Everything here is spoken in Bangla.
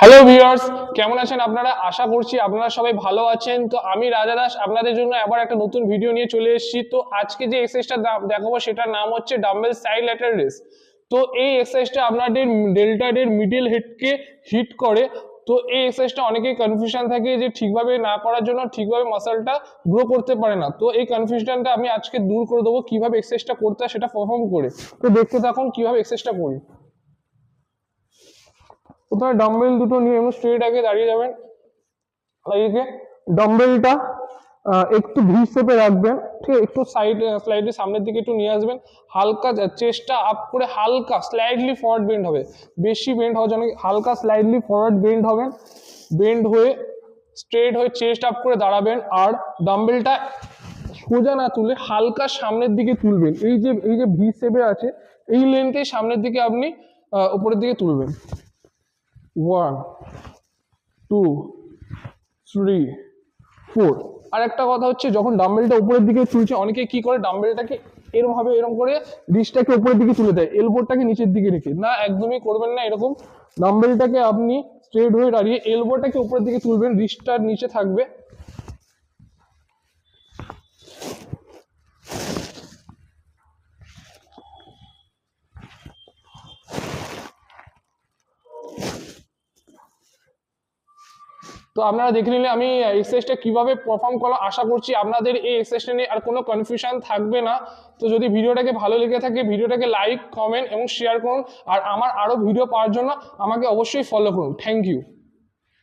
হ্যালো ভিউয়ার্স, কেমন আছেন আপনারা? আশা করছি আপনারা সবাই ভালো আছেন। তো আমি রাজা দাস আপনাদের জন্য আবার একটা নতুন ভিডিও নিয়ে চলে এসেছি। তো আজকে যে এক্সারসাইজটা দেখাবো সেটার নাম হচ্ছে ডাম্বেল সাইড ল্যাটারাল রেস। তো এই এক্সারসাইজটা আপনাদের ডেল্টাদের মিডল হেডকে হিট করে। তো এই এক্সারসাইজটা অনেকেই কনফিউশন থাকে যে ঠিকভাবে না করার জন্য ঠিকভাবে মাসলটা গ্রো করতে পারে না। তো এই কনফিউশনটা আমি আজকে দূর করে দেবো কিভাবে এক্সারসাইজটা করতে হয় সেটা পারফর্ম করে। তো দেখতে থাকুন কিভাবে এক্সারসাইজটা করি। প্রথমে ডাম্বেল দুটো নিয়ে এমন স্ট্রেট আগে দাঁড়িয়ে যাবেন। এইদিকে ডাম্বেলটা একটু ভি শেপে রাখবেন, ঠিক আছে? একটু স্লাইডলি সামনের দিকে একটু নিয়ে আসবেন। হালকা চেস্টটা আপ করে হালকা স্লাইডলি ফরওয়ার্ড বেন্ড হবে, বেশি বেন্ড হওয়ার জন্য হালকা স্লাইডলি ফরওয়ার্ড বেন্ড হবেন। বেন্ড হয়ে স্ট্রেট হয়ে চেস্ট আপ করে দাঁড়াবেন। আর ডাম্বেলটা সোজা না তুলে হালকা সামনের দিকে তুলবেন। এই যে ভি শেপে আছে এই লেন্থে সামনের দিকে আপনি উপরের দিকে তুলবেন। 1 2 3 4। আর একটা কথা হচ্ছে, যখন ডাম্বেলটা উপরের দিকে তুলছে অনেকে কি করে ডাম্বেলটাকে এরকম করে রিস্টটাকে উপরের দিকে তুলে দেয়, এলবোটাকে নিচের দিকে রেখে। না, একদমই করবেন না এরকম। ডাম্বেলটাকে আপনি স্ট্রেট হয়ে দাঁড়িয়ে এলবোটাকে উপরের দিকে তুলবেন, রিস্টটা নিচে থাকবে। তো আপনারা দেখে নিলে আমি এক্সারসাইজটা কিভাবে পারফর্ম করলাম। আশা করছি আপনাদের এই এক্সারসাইজটা নিয়ে আর কোনো কনফিউশন থাকবে না। তো যদি ভিডিওটাকে ভালো লেগে থাকে ভিডিওটাকে লাইক, কমেন্ট এবং শেয়ার করুন। আর আমার আরও ভিডিও পাওয়ার জন্য আমাকে অবশ্যই ফলো করুন। Thank you.